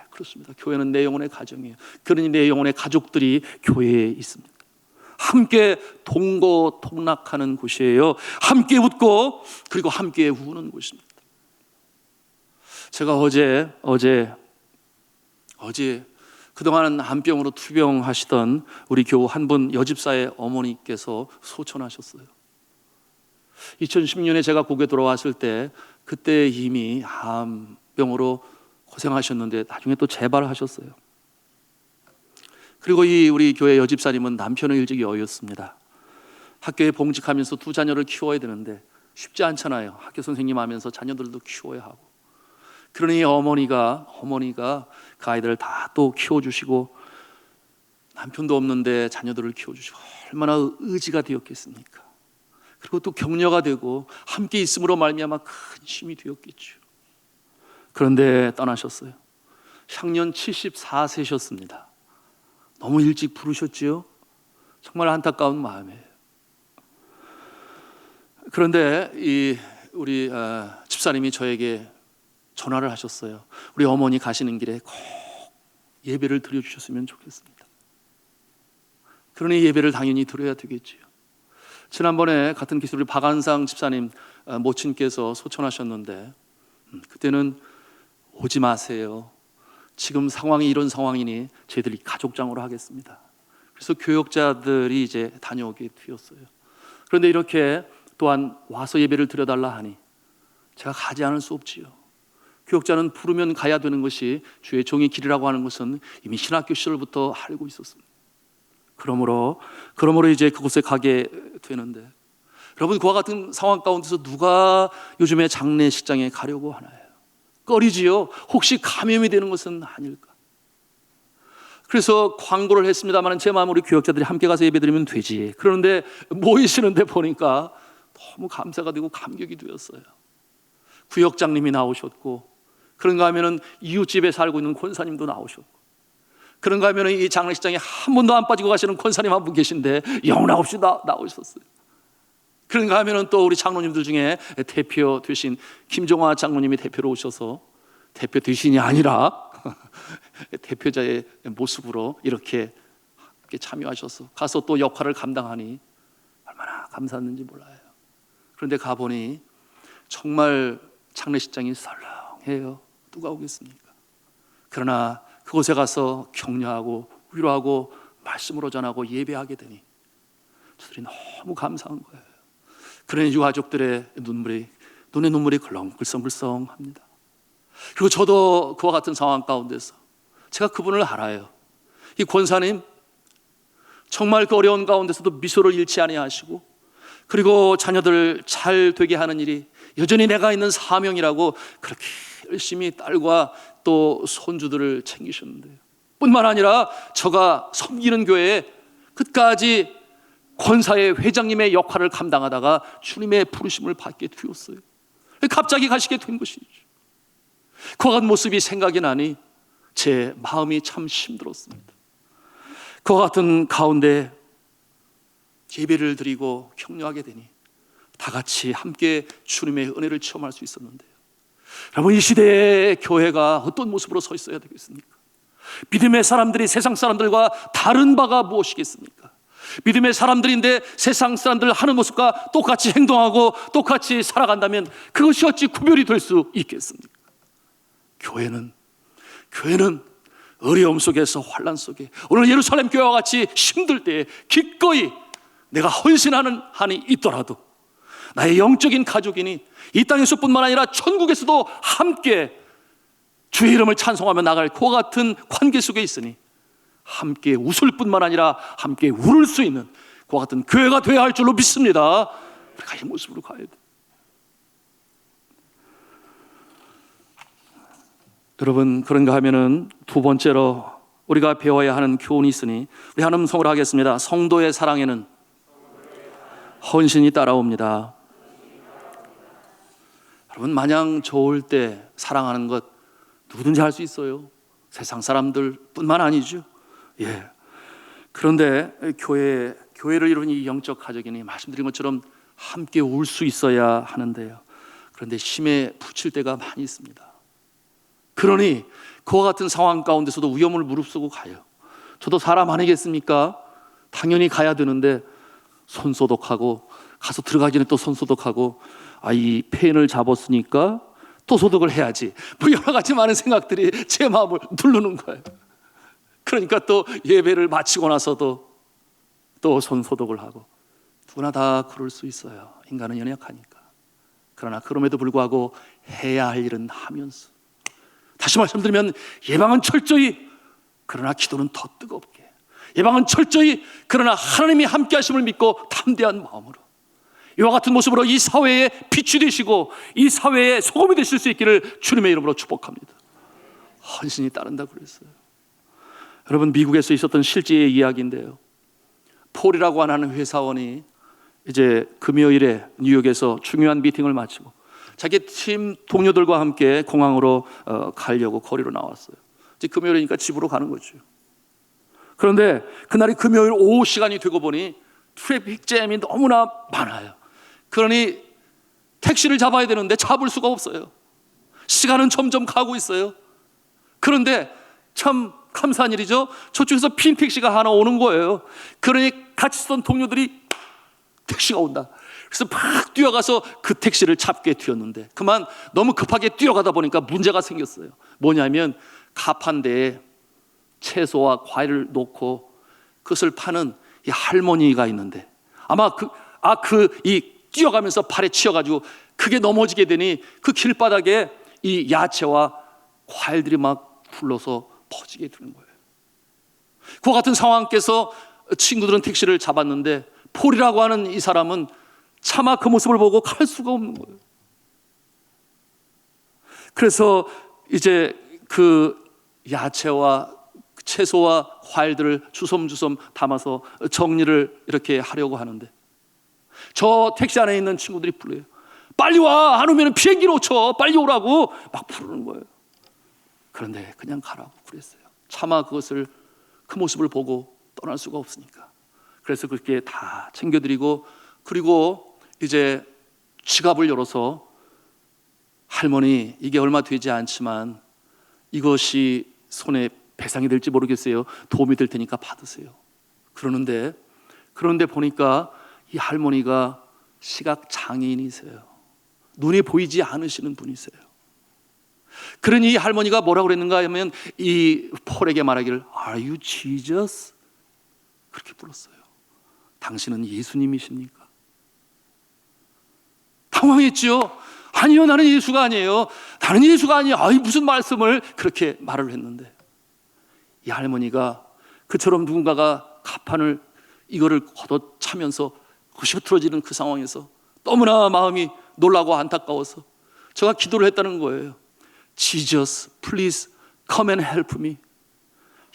그렇습니다. 교회는 내 영혼의 가정이에요. 그러니 내 영혼의 가족들이 교회에 있습니다. 함께 동거동락하는 곳이에요. 함께 웃고 그리고 함께 우는 곳입니다. 제가 어제 그동안 암병으로 투병하시던 우리 교우 한 분 여집사의 어머니께서 소천하셨어요. 2010년에 제가 고개 돌아왔을 때 그때 이미 암병으로 고생하셨는데 나중에 또 재발하셨어요. 그리고 이 우리 교회 여집사님은 남편의 일찍이 어였습니다. 학교에 봉직하면서 2 자녀를 키워야 되는데 쉽지 않잖아요. 학교 선생님 하면서 자녀들도 키워야 하고. 그러니 어머니가 그 아이들을 다 또 키워주시고 남편도 없는데 자녀들을 키워주시고 얼마나 의지가 되었겠습니까? 그리고 또 격려가 되고 함께 있음으로 말미암아 큰 힘이 되었겠죠. 그런데 떠나셨어요. 향년 74세셨습니다. 너무 일찍 부르셨지요? 정말 안타까운 마음이에요. 그런데 우리 집사님이 저에게 전화를 하셨어요. 우리 어머니 가시는 길에 꼭 예배를 드려주셨으면 좋겠습니다. 그러니 예배를 당연히 드려야 되겠지요. 지난번에 같은 기술 우리 박한상 집사님 모친께서 소천하셨는데 그때는 오지 마세요. 지금 상황이 이런 상황이니 저희들이 가족장으로 하겠습니다. 그래서 교역자들이 이제 다녀오게 되었어요. 그런데 이렇게 또한 와서 예배를 드려달라 하니 제가 가지 않을 수 없지요. 교역자는 부르면 가야 되는 것이 주의 종의 길이라고 하는 것은 이미 신학교 시절부터 알고 있었습니다. 그러므로 이제 그곳에 가게 되는데, 여러분, 그와 같은 상황 가운데서 누가 요즘에 장례식장에 가려고 하나요? 꺼리지요. 혹시 감염이 되는 것은 아닐까? 그래서 광고를 했습니다만 제 마음은 우리 교역자들이 함께 가서 예배드리면 되지. 그런데 모이시는데 보니까 너무 감사가 되고 감격이 되었어요. 구역장님이 나오셨고, 그런가 하면은 이웃집에 살고 있는 권사님도 나오셨고, 그런가 하면은 이 장례식장에 한 번도 안 빠지고 가시는 권사님 한 분 계신데 영락없이 나오셨어요. 그런가 하면은 또 우리 장로님들 중에 대표 되신 김종화 장로님이 대표로 오셔서, 대표 되신이 아니라 대표자의 모습으로 이렇게 함께 참여하셔서 가서 또 역할을 감당하니 얼마나 감사했는지 몰라요. 그런데 가보니 정말 장례식장이 설렁해요. 누가 오겠습니까? 그러나 그곳에 가서 격려하고 위로하고 말씀으로 전하고 예배하게 되니 저들이 너무 감사한 거예요. 그러니 유가족들의 눈에 눈물이 글썽글썽합니다. 그리고 저도 그와 같은 상황 가운데서 제가 그분을 알아요. 이 권사님 정말 그 어려운 가운데서도 미소를 잃지 아니하시고, 그리고 자녀들 잘 되게 하는 일이 여전히 내가 있는 사명이라고 그렇게 열심히 딸과 또 손주들을 챙기셨는데요. 뿐만 아니라 저가 섬기는 교회에 끝까지 권사의 회장님의 역할을 감당하다가 주님의 부르심을 받게 되었어요. 갑자기 가시게 된 것이죠. 그와 같은 모습이 생각이 나니 제 마음이 참 힘들었습니다. 그와 같은 가운데 예배를 드리고 격려하게 되니 다 같이 함께 주님의 은혜를 체험할 수 있었는데요. 여러분, 이 시대의 교회가 어떤 모습으로 서 있어야 되겠습니까? 믿음의 사람들이 세상 사람들과 다른 바가 무엇이겠습니까? 믿음의 사람들인데 세상 사람들 하는 모습과 똑같이 행동하고 똑같이 살아간다면 그것이 어찌 구별이 될 수 있겠습니까? 교회는 어려움 속에서, 환난 속에, 오늘 예루살렘 교회와 같이 힘들 때에 기꺼이 내가 헌신하는 한이 있더라도 나의 영적인 가족이니 이 땅에서뿐만 아니라 천국에서도 함께 주의 이름을 찬송하며 나갈 그와 같은 관계 속에 있으니 함께 웃을 뿐만 아니라 함께 울을 수 있는 그와 같은 교회가 되어야 할 줄로 믿습니다. 우리가 이 모습으로 가야 돼. 여러분, 그런가 하면은 두 번째로 우리가 배워야 하는 교훈이 있으니 우리 한 음성으로 하겠습니다. 성도의 사랑에는 헌신이 따라옵니다. 여러분, 마냥 좋을 때 사랑하는 것 누구든지 할 수 있어요. 세상 사람들뿐만 아니죠. 그런데 교회를 이루는 이 영적 가족이니 말씀드린 것처럼 함께 울 수 있어야 하는데요. 그런데 힘에 부칠 때가 많이 있습니다. 그러니 그와 같은 상황 가운데서도 위험을 무릅쓰고 가요. 저도 사람 아니겠습니까? 당연히 가야 되는데 손 소독하고, 가서 들어가기 전에 또 손 소독하고, 이 펜을 잡았으니까 또 소독을 해야지, 뭐 여러 가지 많은 생각들이 제 마음을 누르는 거예요. 그러니까 또 예배를 마치고 나서도 또 손 소독을 하고, 누구나 다 그럴 수 있어요. 인간은 연약하니까. 그러나 그럼에도 불구하고 해야 할 일은 하면서, 다시 말씀드리면 예방은 철저히, 그러나 기도는 더 뜨겁게, 예방은 철저히, 그러나 하나님이 함께 하심을 믿고 담대한 마음으로 이와 같은 모습으로 이 사회에 빛이 되시고 이 사회에 소금이 되실 수 있기를 주님의 이름으로 축복합니다. 헌신이 따른다고 그랬어요. 여러분, 미국에서 있었던 실제의 이야기인데요. 폴이라고 하는 회사원이 이제 금요일에 뉴욕에서 중요한 미팅을 마치고 자기 팀 동료들과 함께 공항으로 가려고 거리로 나왔어요. 이제 금요일이니까 집으로 가는 거죠. 그런데 그날이 금요일 오후 시간이 되고 보니 트래픽 잼이 너무나 많아요. 그러니 택시를 잡아야 되는데 잡을 수가 없어요. 시간은 점점 가고 있어요. 그런데 참 감사한 일이죠. 저쪽에서 핀 택시가 하나 오는 거예요. 그러니 같이 있던 동료들이 택시가 온다. 그래서 막 뛰어가서 그 택시를 잡게 되었는데, 그만 너무 급하게 뛰어가다 보니까 문제가 생겼어요. 뭐냐면 가판대에 채소와 과일을 놓고 그것을 파는 이 할머니가 있는데, 아마 이 뛰어가면서 발에 치여가지고 그게 넘어지게 되니 그 길바닥에 이 야채와 과일들이 막 굴러서 퍼지게 되는 거예요. 그와 같은 상황께서 친구들은 택시를 잡았는데 폴이라고 하는 이 사람은 차마 그 모습을 보고 갈 수가 없는 거예요. 그래서 이제 그 야채와 채소와 과일들을 주섬주섬 담아서 정리를 이렇게 하려고 하는데, 저 택시 안에 있는 친구들이 불러요. 빨리 와, 안 오면 비행기 놓쳐, 빨리 오라고 막 부르는 거예요. 그런데 그냥 가라고 그랬어요. 차마 그것을, 그 모습을 보고 떠날 수가 없으니까. 그래서 그렇게 다 챙겨드리고, 그리고 이제 지갑을 열어서 할머니, 이게 얼마 되지 않지만 이것이 손에 배상이 될지 모르겠어요, 도움이 될 테니까 받으세요. 그러는데 보니까 이 할머니가 시각 장애인이세요. 눈이 보이지 않으시는 분이세요. 그러니 이 할머니가 뭐라고 그랬는가 하면 이 폴에게 말하기를 Are you Jesus? 그렇게 불렀어요. 당신은 예수님이십니까? 당황했죠. 아니요, 나는 예수가 아니에요. 나는 예수가 아니에요. 아이, 무슨 말씀을 그렇게 말을 했는데, 이 할머니가 그처럼 누군가가 가판을 이거를 걷어차면서 흐트러지는 그 상황에서 너무나 마음이 놀라고 안타까워서 제가 기도를 했다는 거예요. Jesus, please come and help me.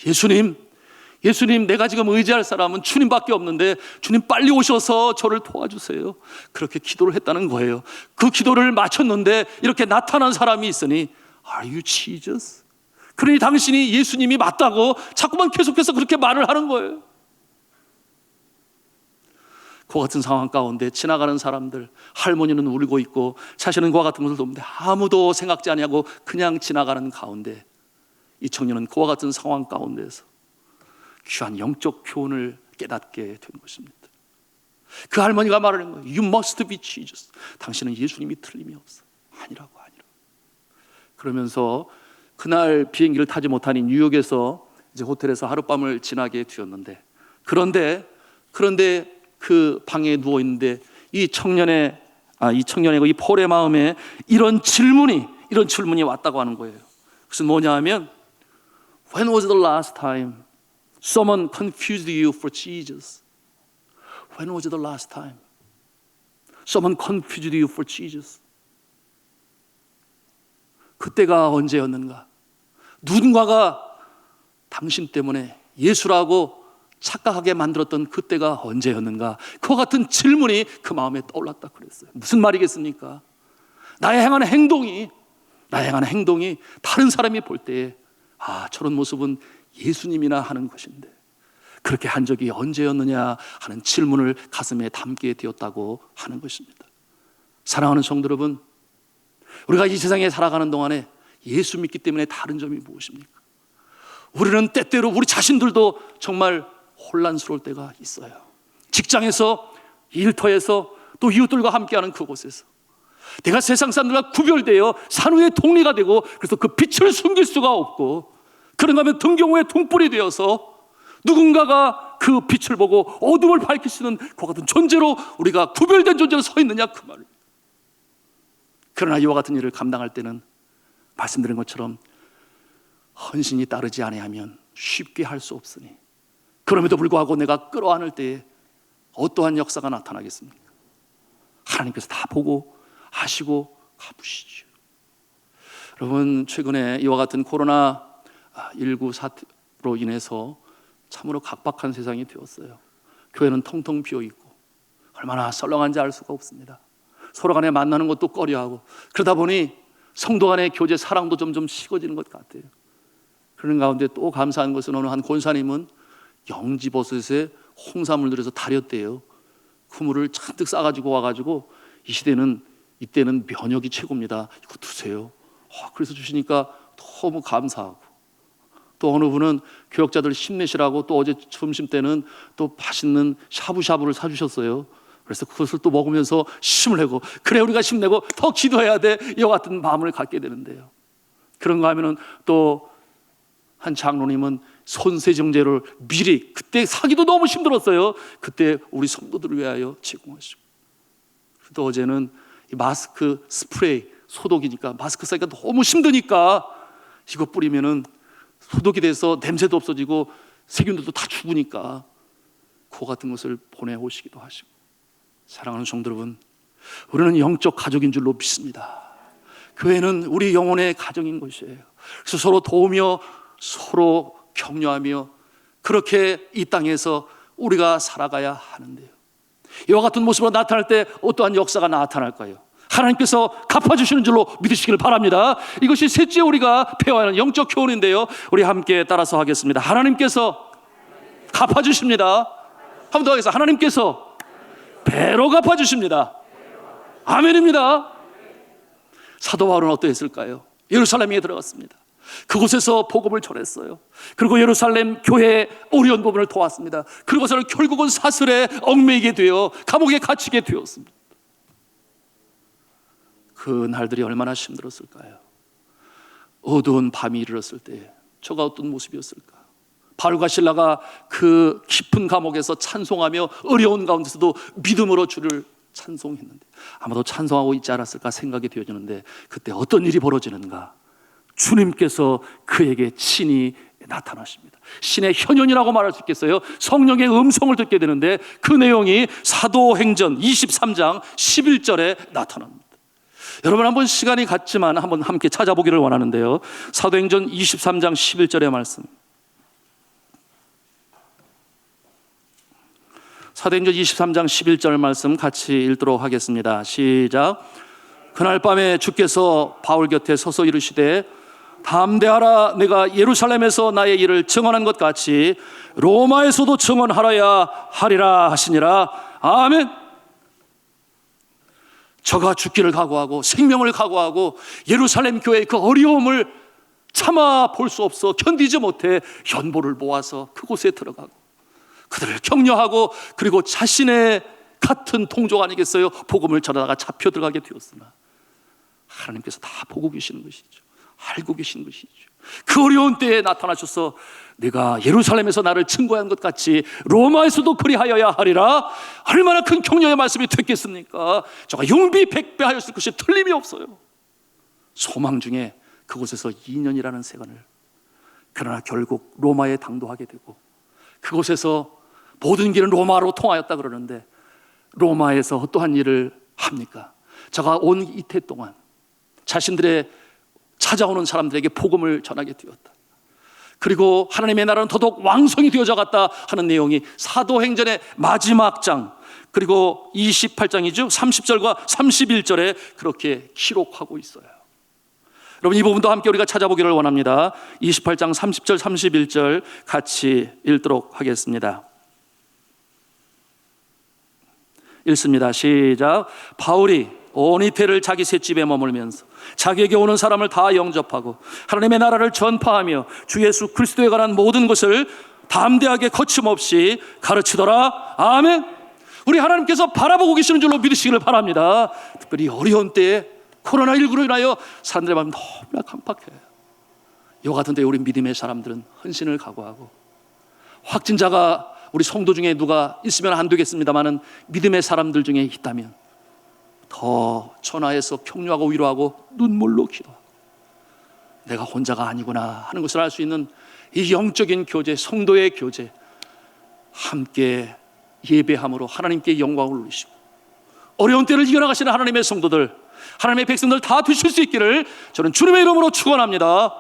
예수님, 내가 지금 의지할 사람은 주님밖에 없는데 주님 빨리 오셔서 저를 도와주세요. 그렇게 기도를 했다는 거예요. 그 기도를 마쳤는데 이렇게 나타난 사람이 있으니 Are you Jesus? 그러니 당신이 예수님이 맞다고 자꾸만 계속해서 그렇게 말을 하는 거예요. 그와 같은 상황 가운데 지나가는 사람들, 할머니는 울고 있고 자신은 그와 같은 것을 돕는데 아무도 생각지 아니하고 그냥 지나가는 가운데 이 청년은 그와 같은 상황 가운데서 귀한 영적 교훈을 깨닫게 된 것입니다. 그 할머니가 말하는 거예요. You must be Jesus. 당신은 예수님이 틀림이 없어. 아니라고. 그러면서 그날 비행기를 타지 못하니 뉴욕에서 이제 호텔에서 하룻밤을 지나게 되었는데, 그런데 그 방에 누워 있는데 이 청년의 이 폴의 마음에 이런 질문이 왔다고 하는 거예요. 그것은 뭐냐 하면 When was the last time someone confused you for Jesus? When was the last time someone confused you for Jesus? 그때가 언제였는가? 누군가가 당신 때문에 예수라고 착각하게 만들었던 그때가 언제였는가? 그와 같은 질문이 그 마음에 떠올랐다 그랬어요. 무슨 말이겠습니까? 나의 행하는 행동이 다른 사람이 볼 때에 저런 모습은 예수님이나 하는 것인데 그렇게 한 적이 언제였느냐 하는 질문을 가슴에 담게 되었다고 하는 것입니다. 사랑하는 성도 여러분, 우리가 이 세상에 살아가는 동안에 예수 믿기 때문에 다른 점이 무엇입니까? 우리는 때때로 우리 자신들도 정말 혼란스러울 때가 있어요. 직장에서, 일터에서, 또 이웃들과 함께하는 그곳에서 내가 세상 사람들과 구별되어 산후의 동리가 되고, 그래서 그 빛을 숨길 수가 없고, 그런가 하면 등경호의 등불이 되어서 누군가가 그 빛을 보고 어둠을 밝힐 수 있는 그와 같은 존재로 우리가 구별된 존재로 서 있느냐 그 말을. 그러나 이와 같은 일을 감당할 때는 말씀드린 것처럼 헌신이 따르지 아니하면 쉽게 할 수 없으니, 그럼에도 불구하고 내가 끌어안을 때에 어떠한 역사가 나타나겠습니까? 하나님께서 다 보고 하시고 갚으시죠. 여러분, 최근에 이와 같은 코로나19 사태로 인해서 참으로 각박한 세상이 되었어요. 교회는 텅텅 비어있고 얼마나 썰렁한지 알 수가 없습니다. 서로 간에 만나는 것도 꺼려하고, 그러다 보니 성도 간의 교제 사랑도 점점 식어지는 것 같아요. 그런 가운데 또 감사한 것은 어느 한 권사님은 영지버섯에 홍삼을 들여서 달였대요. 그 물을 잔뜩 싸가지고 와가지고 이때는 면역이 최고입니다. 이거 드세요. 그래서 주시니까 너무 감사하고, 또 어느 분은 교역자들 힘내시라고 또 어제 점심 때는 또 맛있는 샤브샤브를 사주셨어요. 그래서 그것을 또 먹으면서 힘을 내고, 그래 우리가 힘내고 더 기도해야 돼, 이와 같은 마음을 갖게 되는데요. 그런가 하면은 또 한 장로님은 손세정제를 미리, 그때 사기도 너무 힘들었어요. 그때 우리 성도들을 위하여 제공하시고, 또 어제는 이 마스크 스프레이, 소독이니까 마스크 쓰기가 너무 힘드니까 이거 뿌리면은 소독이 돼서 냄새도 없어지고 세균들도 다 죽으니까 그거 같은 것을 보내오시기도 하시고. 사랑하는 성도 여러분, 우리는 영적 가족인 줄로 믿습니다. 교회는 우리 영혼의 가정인 것이에요. 그래서 서로 도우며 서로 격려하며 그렇게 이 땅에서 우리가 살아가야 하는데요, 이와 같은 모습으로 나타날 때 어떠한 역사가 나타날까요? 하나님께서 갚아주시는 줄로 믿으시길 바랍니다. 이것이 셋째 우리가 배워야 하는 영적 교훈인데요, 우리 함께 따라서 하겠습니다. 하나님께서 갚아주십니다. 한 번 더 하겠습니다. 하나님께서 배로 갚아주십니다. 아멘입니다. 사도 바울은 어떠했을까요? 예루살렘에 들어갔습니다. 그곳에서 복음을 전했어요. 그리고 예루살렘 교회의 어려운 부분을 도왔습니다. 그리고서는 결국은 사슬에 얽매이게 되어 감옥에 갇히게 되었습니다. 그 날들이 얼마나 힘들었을까요? 어두운 밤이 이르렀을 때 저가 어떤 모습이었을까? 바울과 실라가 그 깊은 감옥에서 찬송하며 어려운 가운데서도 믿음으로 주를 찬송했는데 아마도 찬송하고 있지 않았을까 생각이 되어지는데, 그때 어떤 일이 벌어지는가? 주님께서 그에게 친히 나타나십니다. 신의 현현이라고 말할 수 있겠어요. 성령의 음성을 듣게 되는데 그 내용이 사도행전 23장 11절에 나타납니다. 여러분, 한번 시간이 갔지만 한번 함께 찾아보기를 원하는데요, 사도행전 23장 11절의 말씀, 사도행전 23장 11절 말씀 같이 읽도록 하겠습니다. 시작. 그날 밤에 주께서 바울 곁에 서서 이르시되 담대하라, 내가 예루살렘에서 나의 일을 증언한 것 같이 로마에서도 증언하라야 하리라 하시니라. 아멘. 저가 죽기를 각오하고 생명을 각오하고 예루살렘 교회의 그 어려움을 참아 볼 수 없어 견디지 못해 연보를 모아서 그곳에 들어가고 그들을 격려하고, 그리고 자신의 같은 동족 아니겠어요? 복음을 전하다가 잡혀 들어가게 되었으나 하나님께서 다 보고 계시는 것이죠. 알고 계시는 것이죠. 그 어려운 때에 나타나셔서 내가 예루살렘에서 나를 증거한 것 같이 로마에서도 그리하여야 하리라. 얼마나 큰 격려의 말씀이 됐겠습니까? 저가 용비백배하였을 것이 틀림이 없어요. 소망 중에 그곳에서 2년이라는 세간을, 그러나 결국 로마에 당도하게 되고 그곳에서 모든 길은 로마로 통하였다 그러는데 로마에서 어떠한 일을 합니까? 저가 온 이태 동안 자신들의 찾아오는 사람들에게 복음을 전하게 되었다. 그리고 하나님의 나라는 더더욱 왕성이 되어져 갔다 하는 내용이 사도행전의 마지막 장, 그리고 28장이죠 30절과 31절에 그렇게 기록하고 있어요. 여러분, 이 부분도 함께 우리가 찾아보기를 원합니다. 28장 30절 31절 같이 읽도록 하겠습니다. 읽습니다. 시작. 바울이 온 이태를 자기 셋집에 머물면서 자기에게 오는 사람을 다 영접하고 하나님의 나라를 전파하며 주 예수 그리스도에 관한 모든 것을 담대하게 거침없이 가르치더라. 아멘. 우리 하나님께서 바라보고 계시는 줄로 믿으시기를 바랍니다. 특별히 어려운 때에 코로나19로 인하여 사람들의 마음이 너무나 깜빡해요. 이와 같은 때 우리 믿음의 사람들은 헌신을 각오하고, 확진자가 우리 성도 중에 누가 있으면 안 되겠습니다만은 믿음의 사람들 중에 있다면 더 전화해서 격려하고 위로하고 눈물로 기도하고 내가 혼자가 아니구나 하는 것을 알 수 있는 이 영적인 교제, 성도의 교제, 함께 예배함으로 하나님께 영광을 올리시고 어려운 때를 이겨나가시는 하나님의 성도들, 하나님의 백성들 다 되실 수 있기를 저는 주님의 이름으로 축원합니다.